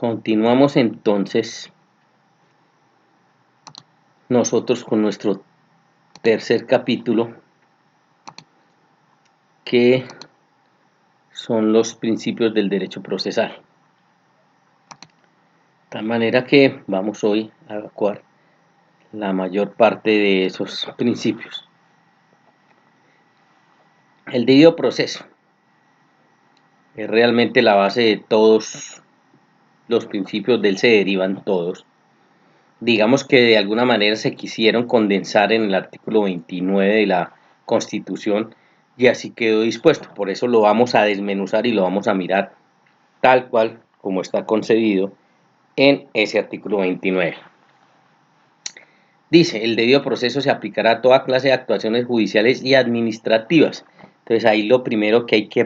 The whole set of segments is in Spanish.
Continuamos entonces nosotros con nuestro tercer capítulo, que son los principios del derecho procesal. De tal manera que vamos hoy a evacuar la mayor parte de esos principios. El debido proceso es realmente la base de todos los principios, de él se derivan todos. Digamos que de alguna manera se quisieron condensar en el artículo 29 de la Constitución y así quedó dispuesto. Por eso lo vamos a desmenuzar y lo vamos a mirar tal cual como está concebido en ese artículo 29. Dice, el debido proceso se aplicará a toda clase de actuaciones judiciales y administrativas. Entonces ahí lo primero que hay que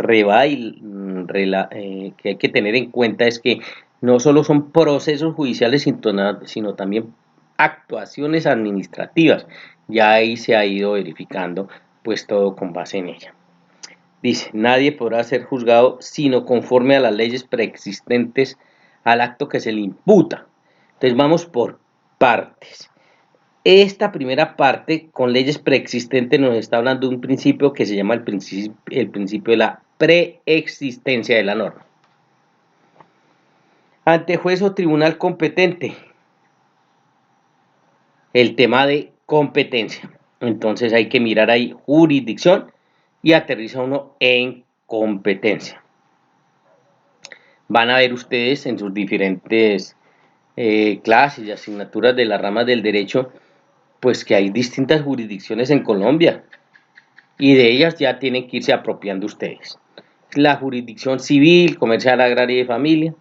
que hay que tener en cuenta es que no solo son procesos judiciales, sino también actuaciones administrativas. Ya ahí se ha ido verificando pues todo con base en ella. Dice, nadie podrá ser juzgado sino conforme a las leyes preexistentes al acto que se le imputa. Entonces vamos por partes. Esta primera parte, con leyes preexistentes, nos está hablando de un principio que se llama el principio de la preexistencia de la norma. Ante juez o tribunal competente, el tema de competencia. Entonces hay que mirar ahí jurisdicción y aterriza uno en competencia. Van a ver ustedes en sus diferentes clases y asignaturas de las ramas del derecho, pues que hay distintas jurisdicciones en Colombia y de ellas ya tienen que irse apropiando ustedes. La jurisdicción civil, comercial, agraria y de familia,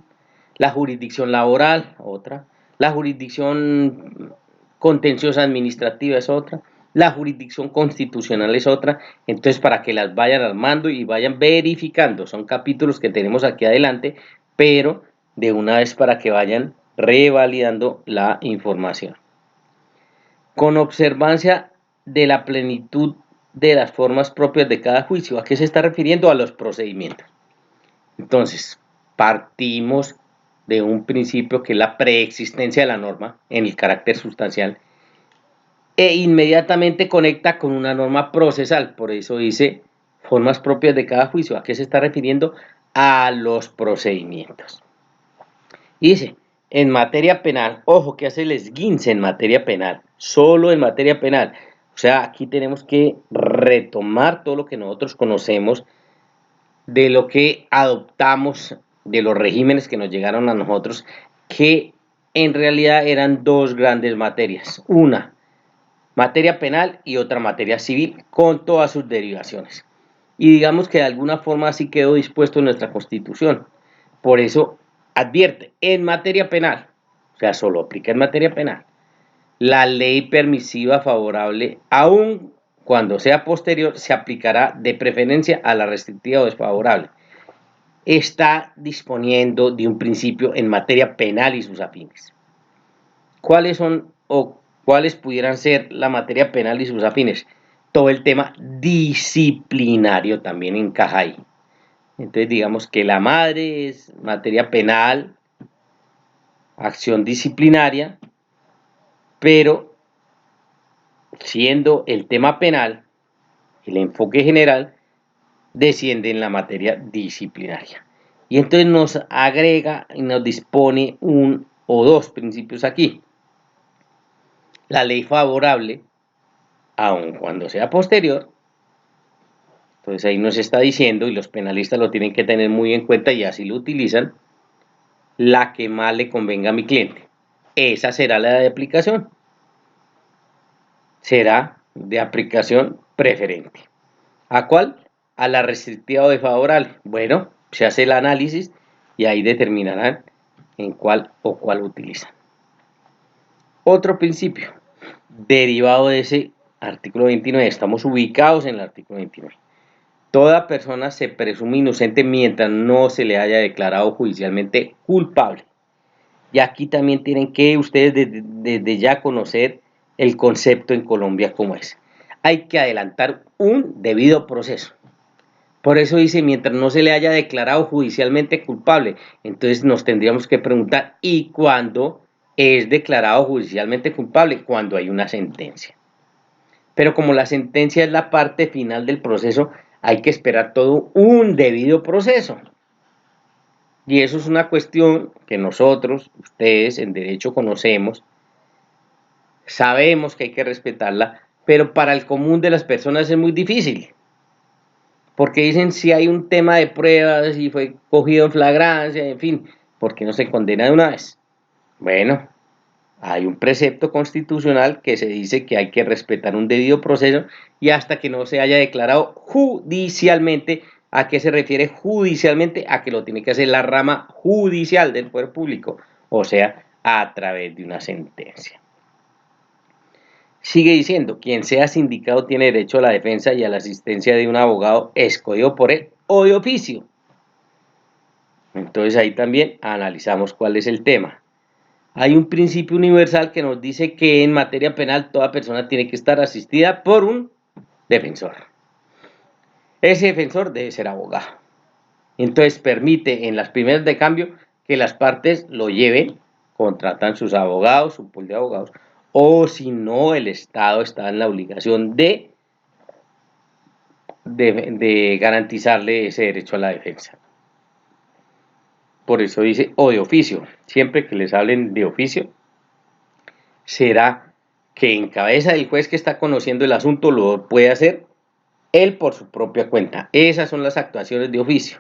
la jurisdicción laboral, otra, la jurisdicción contenciosa administrativa es otra, la jurisdicción constitucional es otra. Entonces, para que las vayan armando y vayan verificando, son capítulos que tenemos aquí adelante, pero de una vez para que vayan revalidando la información. Con observancia de la plenitud de las formas propias de cada juicio. ¿A qué se está refiriendo? A los procedimientos. Entonces, partimos de un principio que es la preexistencia de la norma en el carácter sustancial e inmediatamente conecta con una norma procesal. Por eso dice formas propias de cada juicio. ¿A qué se está refiriendo? A los procedimientos. Y dice, en materia penal, ojo que hace el esguince en materia penal, solo en materia penal. O sea, aquí tenemos que retomar todo lo que nosotros conocemos de lo que adoptamos, de los regímenes que nos llegaron a nosotros, que en realidad eran dos grandes materias. Una, materia penal y otra materia civil, con todas sus derivaciones. Y digamos que de alguna forma así quedó dispuesto en nuestra Constitución. Por eso advierte, en materia penal, o sea, solo aplica en materia penal, la ley permisiva favorable, aun cuando sea posterior, se aplicará de preferencia a la restrictiva o desfavorable. Está disponiendo de un principio en materia penal y sus afines. ¿Cuáles son o cuáles pudieran ser la materia penal y sus afines? Todo el tema disciplinario también encaja ahí. Entonces digamos que la madre es materia penal, acción disciplinaria, pero siendo el tema penal, el enfoque general, desciende en la materia disciplinaria. Y entonces nos agrega y nos dispone un o dos principios aquí. La ley favorable, aun cuando sea posterior, entonces ahí nos está diciendo, y los penalistas lo tienen que tener muy en cuenta y así lo utilizan, la que más le convenga a mi cliente. Esa será la de aplicación. Será de aplicación preferente. ¿A cuál? A la restrictiva o desfavorable. Bueno, se hace el análisis y ahí determinarán en cuál o cuál utilizan. Otro principio, derivado de ese artículo 29, estamos ubicados en el artículo 29. Toda persona se presume inocente mientras no se le haya declarado judicialmente culpable. Y aquí también tienen que ustedes desde ya conocer el concepto en Colombia como es. Hay que adelantar un debido proceso. Por eso dice, mientras no se le haya declarado judicialmente culpable. Entonces nos tendríamos que preguntar, ¿y cuándo es declarado judicialmente culpable? Cuando hay una sentencia. Pero como la sentencia es la parte final del proceso, hay que esperar todo un debido proceso. Y eso es una cuestión que nosotros, ustedes en derecho conocemos, sabemos que hay que respetarla, pero para el común de las personas es muy difícil. Porque dicen si hay un tema de pruebas y fue cogido en flagrancia, en fin, ¿por qué no se condena de una vez? Bueno, hay un precepto constitucional que se dice que hay que respetar un debido proceso y hasta que no se haya declarado judicialmente. ¿A qué se refiere judicialmente? A que lo tiene que hacer la rama judicial del poder público, o sea, a través de una sentencia. Sigue diciendo, quien sea sindicado tiene derecho a la defensa y a la asistencia de un abogado escogido por él o de oficio. Entonces ahí también analizamos cuál es el tema. Hay un principio universal que nos dice que en materia penal toda persona tiene que estar asistida por un defensor. Ese defensor debe ser abogado. Entonces permite en las primeras de cambio que las partes lo lleven, contratan sus abogados, su pool de abogados, o si no, el Estado está en la obligación de garantizarle ese derecho a la defensa. Por eso dice, o de oficio. Siempre que les hablen de oficio, será que en cabeza del juez que está conociendo el asunto lo puede hacer él por su propia cuenta. Esas son las actuaciones de oficio,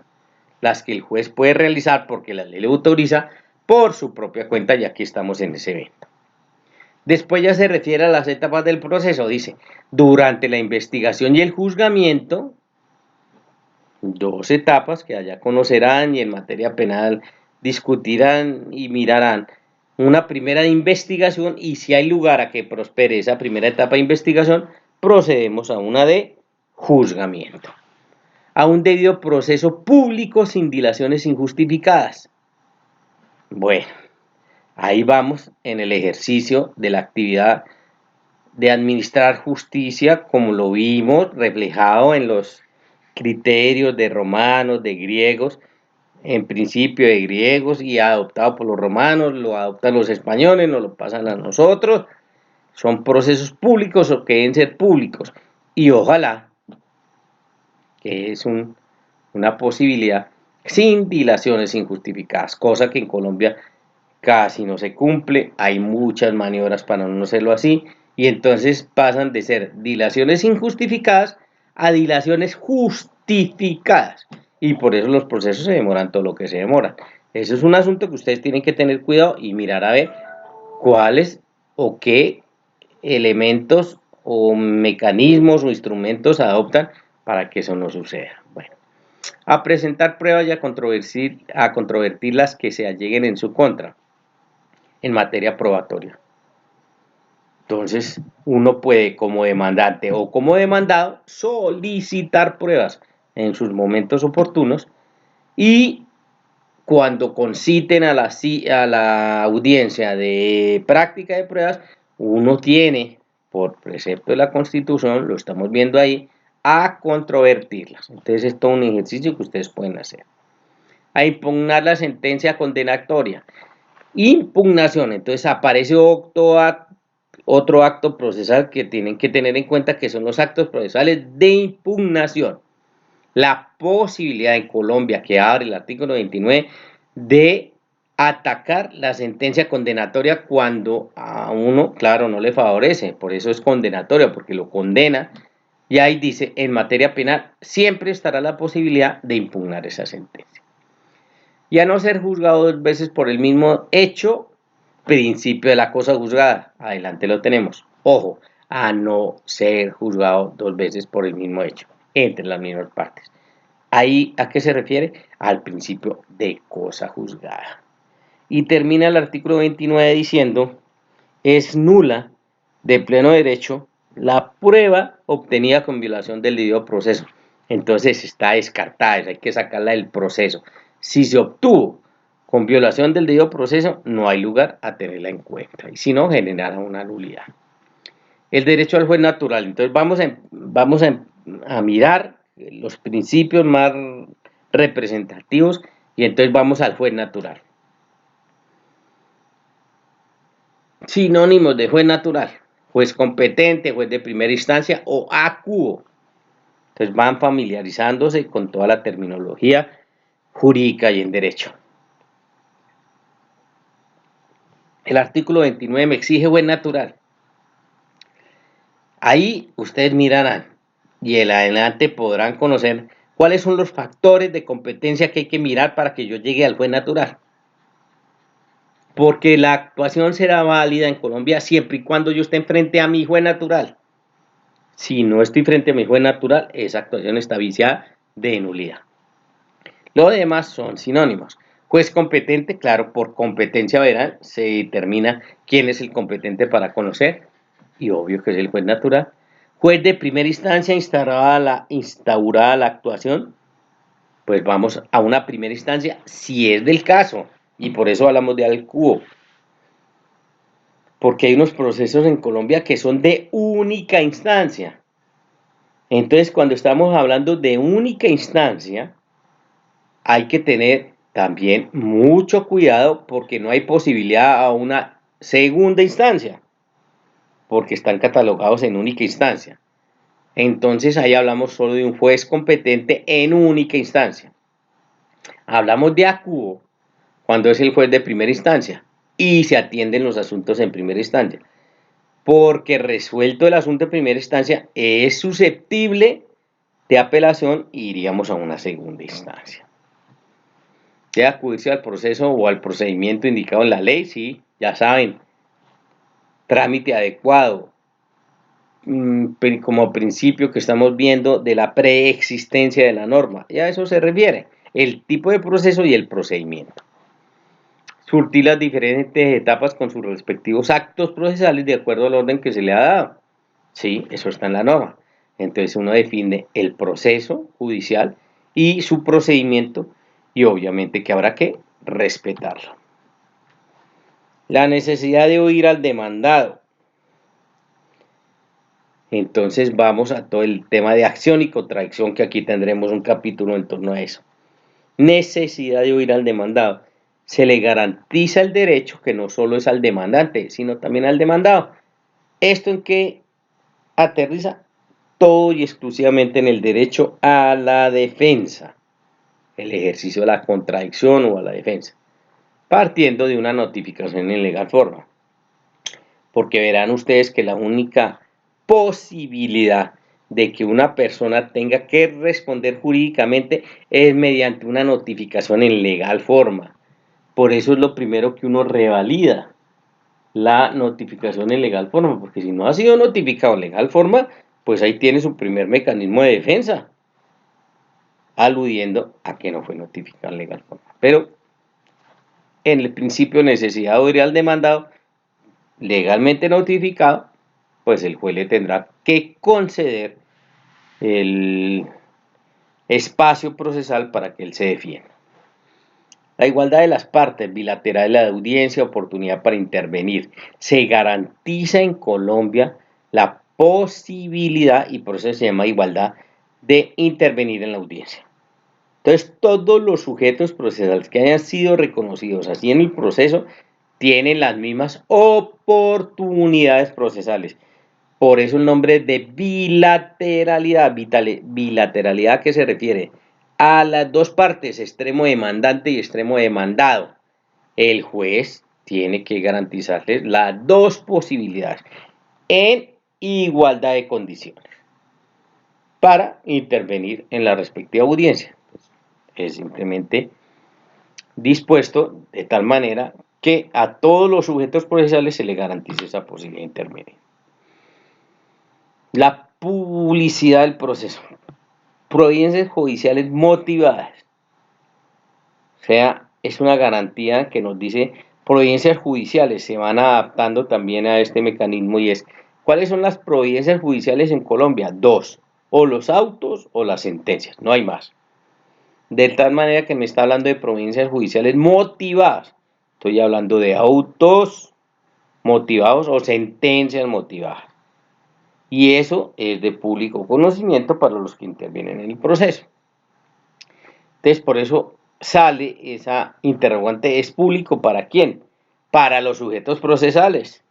las que el juez puede realizar porque la ley le autoriza por su propia cuenta, y aquí estamos en ese evento. Después ya se refiere a las etapas del proceso, dice, durante la investigación y el juzgamiento, dos etapas que allá conocerán y en materia penal discutirán y mirarán. Una primera de investigación, y si hay lugar a que prospere esa primera etapa de investigación, procedemos a una de juzgamiento. A un debido proceso público sin dilaciones injustificadas. Bueno, ahí vamos en el ejercicio de la actividad de administrar justicia, como lo vimos reflejado en los criterios de romanos, de griegos, en principio de griegos y adoptado por los romanos, lo adoptan los españoles, nos lo pasan a nosotros. Son procesos públicos o que deben ser públicos. Y ojalá, que es una posibilidad, sin dilaciones injustificadas, cosa que en Colombia casi no se cumple, hay muchas maniobras para no hacerlo así, y entonces pasan de ser dilaciones injustificadas a dilaciones justificadas, y por eso los procesos se demoran todo lo que se demoran. Eso es un asunto que ustedes tienen que tener cuidado y mirar a ver cuáles o qué elementos o mecanismos o instrumentos adoptan para que eso no suceda. Bueno, a presentar pruebas y a controvertir las que se alleguen en su contra en materia probatoria. Entonces, uno puede como demandante o como demandado solicitar pruebas en sus momentos oportunos, y cuando conciten a la audiencia de práctica de pruebas, uno tiene, por precepto de la Constitución, lo estamos viendo ahí, a controvertirlas. Entonces, es todo un ejercicio que ustedes pueden hacer. A impugnar la sentencia condenatoria. Impugnación, entonces aparece otro acto procesal que tienen que tener en cuenta, que son los actos procesales de impugnación. La posibilidad en Colombia que abre el artículo 29 de atacar la sentencia condenatoria cuando a uno, claro, no le favorece, por eso es condenatoria, porque lo condena, y ahí dice, en materia penal siempre estará la posibilidad de impugnar esa sentencia. Y a no ser juzgado dos veces por el mismo hecho, principio de la cosa juzgada, adelante lo tenemos. Ojo, a no ser juzgado dos veces por el mismo hecho, entre las mismas partes. Ahí, ¿a qué se refiere? Al principio de cosa juzgada. Y termina el artículo 29 diciendo, es nula de pleno derecho la prueba obtenida con violación del debido proceso. Entonces está descartada, hay que sacarla del proceso. Si se obtuvo con violación del debido proceso, no hay lugar a tenerla en cuenta, y si no, generará una nulidad. El derecho al juez natural. Entonces vamos a mirar los principios más representativos, y entonces vamos al juez natural. Sinónimos de juez natural: juez competente, juez de primera instancia o acuo. Entonces van familiarizándose con toda la terminología jurídica y en derecho. El artículo 29 me exige juez natural. Ahí ustedes mirarán y en adelante podrán conocer cuáles son los factores de competencia que hay que mirar para que yo llegue al juez natural. Porque la actuación será válida en Colombia siempre y cuando yo esté frente a mi juez natural. Si no estoy frente a mi juez natural, esa actuación está viciada de nulidad. Lo demás son sinónimos. Juez competente, claro, por competencia veral se determina quién es el competente para conocer, y obvio que es el juez natural. Juez de primera instancia, instaurada la actuación, pues vamos a una primera instancia si es del caso, y por eso hablamos de acuo. Porque hay unos procesos en Colombia que son de única instancia. Entonces, cuando estamos hablando de única instancia, hay que tener también mucho cuidado porque no hay posibilidad a una segunda instancia, porque están catalogados en única instancia. Entonces, ahí hablamos solo de un juez competente en única instancia. Hablamos de acuo cuando es el juez de primera instancia y se atienden los asuntos en primera instancia, porque resuelto el asunto en primera instancia es susceptible de apelación e iríamos a una segunda instancia. ¿Debe acudirse al proceso o al procedimiento indicado en la ley? Sí, ya saben, trámite adecuado, como principio que estamos viendo de la preexistencia de la norma, y a eso se refiere, el tipo de proceso y el procedimiento. Surtir las diferentes etapas con sus respectivos actos procesales de acuerdo al orden que se le ha dado. Sí, eso está en la norma. Entonces uno define el proceso judicial y su procedimiento, y obviamente que habrá que respetarlo. La necesidad de oír al demandado. Entonces vamos a todo el tema de acción y contradicción, que aquí tendremos un capítulo en torno a eso. Necesidad de oír al demandado. Se le garantiza el derecho que no solo es al demandante, sino también al demandado. ¿Esto en qué aterriza? Todo y exclusivamente en el derecho a la defensa, el ejercicio de la contradicción o a la defensa, partiendo de una notificación en legal forma. Porque verán ustedes que la única posibilidad de que una persona tenga que responder jurídicamente es mediante una notificación en legal forma. Por eso es lo primero que uno revalida, la notificación en legal forma, porque si no ha sido notificado en legal forma, pues ahí tiene su primer mecanismo de defensa, aludiendo a que no fue notificado en legal forma. Pero en el principio de necesidad de oír al demandado, legalmente notificado, pues el juez le tendrá que conceder el espacio procesal para que él se defienda. La igualdad de las partes, bilateral de la audiencia, oportunidad para intervenir. Se garantiza en Colombia la posibilidad, y por eso se llama igualdad, de intervenir en la audiencia. Entonces, todos los sujetos procesales que hayan sido reconocidos así en el proceso tienen las mismas oportunidades procesales. Por eso el nombre de bilateralidad. Bilateralidad, que se refiere a las dos partes, extremo demandante y extremo demandado. El juez tiene que garantizarles las dos posibilidades en igualdad de condiciones para intervenir en la respectiva audiencia. Es simplemente dispuesto de tal manera que a todos los sujetos procesales se les garantice esa posibilidad de intervenir. La publicidad del proceso. Providencias judiciales motivadas. O sea, es una garantía que nos dice providencias judiciales, se van adaptando también a este mecanismo, y es, ¿cuáles son las providencias judiciales en Colombia? Dos, o los autos o las sentencias, no hay más. De tal manera que me está hablando de providencias judiciales motivadas. Estoy hablando de autos motivados o sentencias motivadas. Y eso es de público conocimiento para los que intervienen en el proceso. Entonces, por eso sale esa interrogante, ¿es público para quién? Para los sujetos procesales.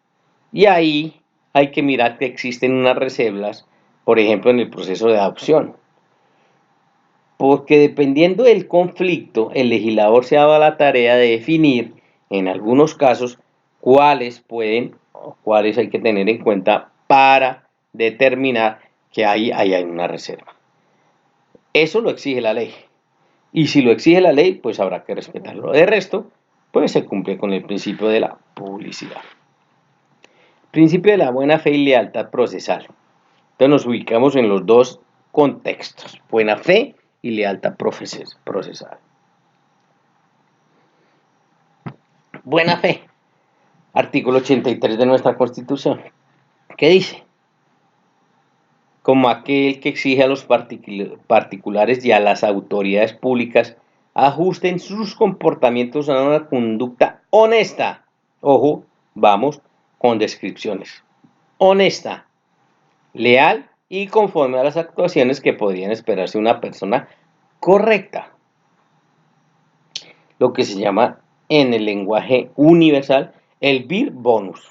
Y ahí hay que mirar que existen unas reservas, por ejemplo, en el proceso de adopción. Porque dependiendo del conflicto, el legislador se ha dado la tarea de definir, en algunos casos, cuáles pueden o cuáles hay que tener en cuenta para determinar que ahí hay una reserva. Eso lo exige la ley. Y si lo exige la ley, pues habrá que respetarlo. De resto, pues se cumple con el principio de la publicidad. Principio de la buena fe y lealtad procesal. Entonces nos ubicamos en los dos contextos, buena fe y lealtad procesal. Buena fe, artículo 83 de nuestra Constitución. ¿Qué dice? Como aquel que exige a los particulares y a las autoridades públicas ajusten sus comportamientos a una conducta honesta. Ojo, vamos con descripciones. Honesta, leal y conforme a las actuaciones que podrían esperarse de una persona correcta. Lo que se llama en el lenguaje universal el vir bonus.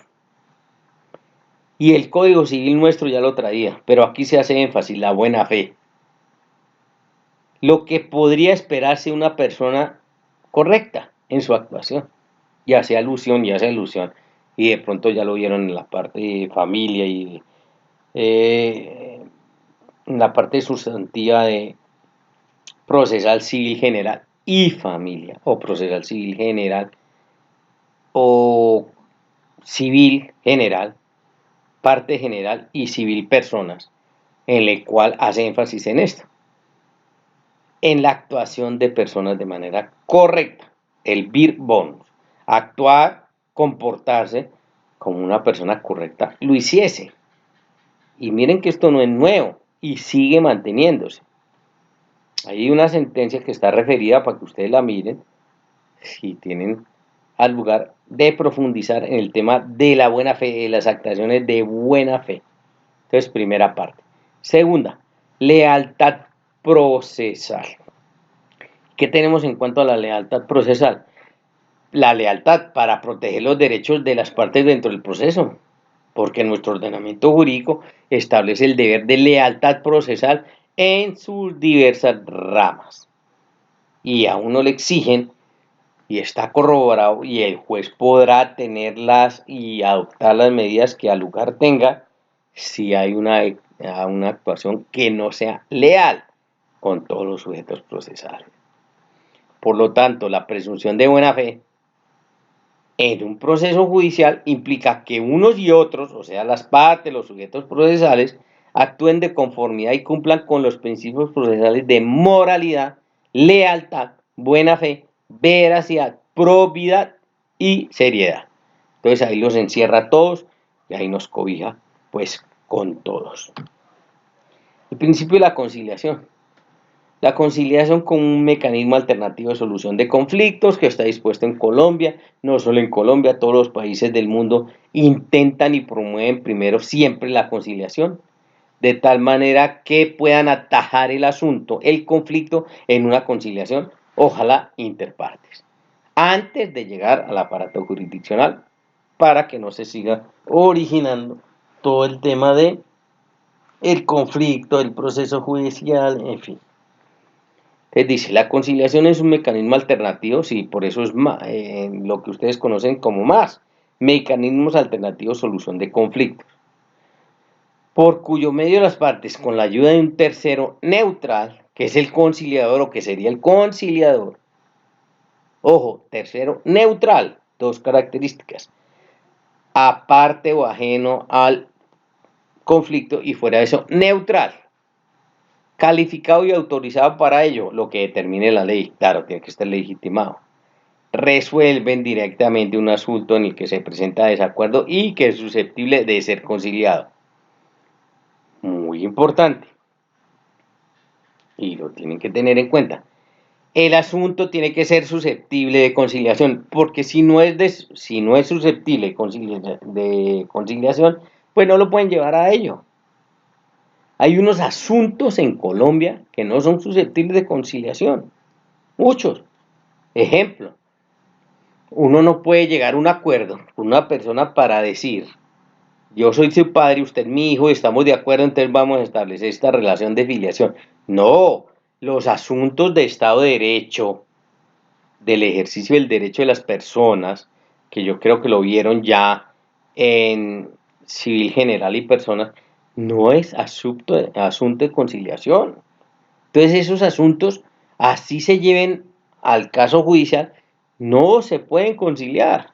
Y el Código Civil nuestro ya lo traía, pero aquí se hace énfasis, la buena fe. Lo que podría esperarse de una persona correcta en su actuación, ya sea alusión, y de pronto ya lo vieron en la parte de familia y en la parte sustantiva de procesal civil general y familia, o procesal civil general, o civil general, parte general y civil personas, en el cual hace énfasis en esto, en la actuación de personas de manera correcta, el vir bonus, actuar, comportarse como una persona correcta lo hiciese. Y miren que esto no es nuevo y sigue manteniéndose. Hay una sentencia que está referida para que ustedes la miren, si tienen al lugar de profundizar en el tema de la buena fe, de las actuaciones de buena fe. Entonces, primera parte. Segunda, lealtad procesal. ¿Qué tenemos en cuanto a la lealtad procesal? La lealtad para proteger los derechos de las partes dentro del proceso, porque nuestro ordenamiento jurídico establece el deber de lealtad procesal en sus diversas ramas. Y a uno le exigen, y está corroborado, y el juez podrá tenerlas y adoptar las medidas que al lugar tenga si hay una actuación que no sea leal con todos los sujetos procesales. Por lo tanto, la presunción de buena fe en un proceso judicial implica que unos y otros, o sea, las partes, los sujetos procesales, actúen de conformidad y cumplan con los principios procesales de moralidad, lealtad, buena fe, veracidad, probidad y seriedad. Entonces ahí los encierra a todos y ahí nos cobija pues con todos. El principio de la conciliación. La conciliación como un mecanismo alternativo de solución de conflictos que está dispuesto en Colombia, no solo en Colombia, todos los países del mundo intentan y promueven primero siempre la conciliación, de tal manera que puedan atajar el asunto, el conflicto en una conciliación, ojalá interpartes, antes de llegar al aparato jurisdiccional, para que no se siga originando todo el tema de el conflicto, el proceso judicial, en fin. Dice, la conciliación es un mecanismo alternativo, sí, por eso es lo que ustedes conocen como más, mecanismos alternativos de solución de conflictos, por cuyo medio las partes, con la ayuda de un tercero neutral, que es el conciliador o que sería el conciliador, ojo, tercero neutral, dos características, aparte o ajeno al conflicto y fuera de eso, neutral, calificado y autorizado para ello, lo que determine la ley, claro, tiene que estar legitimado. Resuelven directamente un asunto en el que se presenta desacuerdo y que es susceptible de ser conciliado. Muy importante. Y lo tienen que tener en cuenta. El asunto tiene que ser susceptible de conciliación, porque si no es susceptible de conciliación, pues no lo pueden llevar a ello. Hay unos asuntos en Colombia que no son susceptibles de conciliación. Muchos. Ejemplo, uno no puede llegar a un acuerdo con una persona para decir, yo soy su padre, usted es mi hijo, estamos de acuerdo, entonces vamos a establecer esta relación de filiación. No, los asuntos de Estado de Derecho, del ejercicio del derecho de las personas, que yo creo que lo vieron ya en Civil General y Personas, no es asunto de conciliación. Entonces esos asuntos, así se lleven al caso judicial, no se pueden conciliar.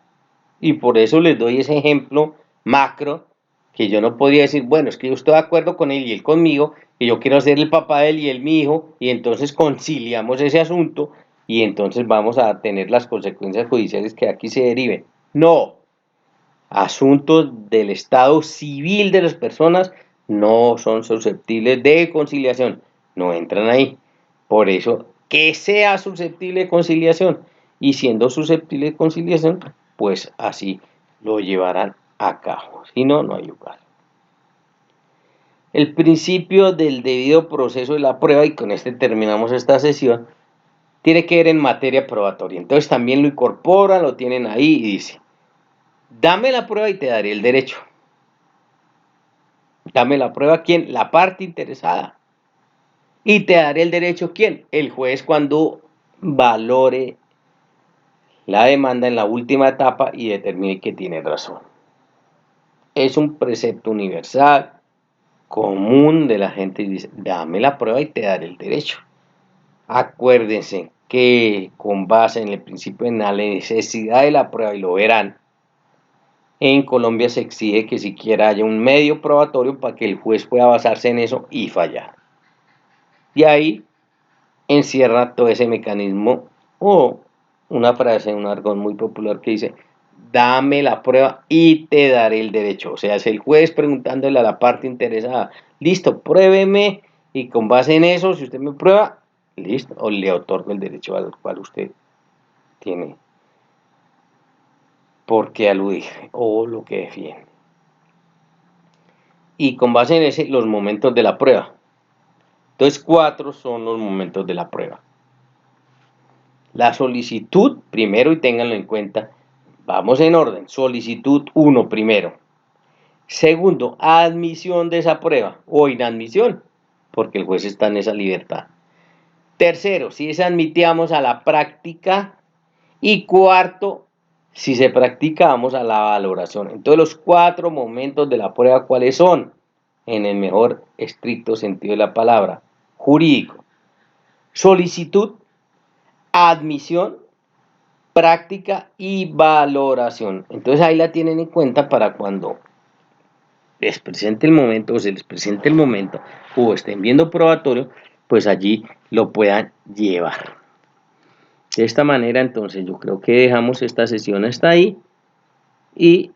Y por eso les doy ese ejemplo macro, que yo no podía decir, bueno, es que yo estoy de acuerdo con él y él conmigo, y yo quiero ser el papá de él y él mi hijo, y entonces conciliamos ese asunto, y entonces vamos a tener las consecuencias judiciales que aquí se deriven. No, asuntos del estado civil de las personas no son susceptibles de conciliación, no entran ahí. Por eso, que sea susceptible de conciliación, y siendo susceptible de conciliación, pues así lo llevarán a cabo, si no, no hay lugar. El principio del debido proceso de la prueba, y con este terminamos esta sesión, tiene que ver en materia probatoria. Entonces también lo incorporan, lo tienen ahí y dice, dame la prueba y te daré el derecho. Dame la prueba, ¿quién? La parte interesada. Y te daré el derecho, ¿quién? El juez, cuando valore la demanda en la última etapa y determine que tiene razón. Es un precepto universal, común de la gente, y dice, dame la prueba y te daré el derecho. Acuérdense que con base en el principio de la necesidad de la prueba, y lo verán, en Colombia se exige que siquiera haya un medio probatorio para que el juez pueda basarse en eso y fallar. Y ahí encierra todo ese mecanismo, o una frase, un argón muy popular que dice, dame la prueba y te daré el derecho. O sea, es el juez preguntándole a la parte interesada, listo, pruébeme, y con base en eso, si usted me prueba, listo, o le otorgo el derecho al cual usted tiene por qué aludir o lo que defiende. Y con base en ese, los momentos de la prueba. Entonces, 4 son los momentos de la prueba. La solicitud, primero, y ténganlo en cuenta, vamos en orden. Solicitud 1 primero. Segundo, admisión de esa prueba o inadmisión, porque el juez está en esa libertad. Tercero, si se admitíamos a la práctica. Y cuarto, si se practica, vamos a la valoración. Entonces, los 4 momentos de la prueba, ¿cuáles son? En el mejor estricto sentido de la palabra, jurídico. Solicitud, admisión, práctica y valoración. Entonces ahí la tienen en cuenta para cuando les presente el momento, o se les presente el momento, o estén viendo probatorio, pues allí lo puedan llevar. De esta manera, entonces, yo creo que dejamos esta sesión hasta ahí y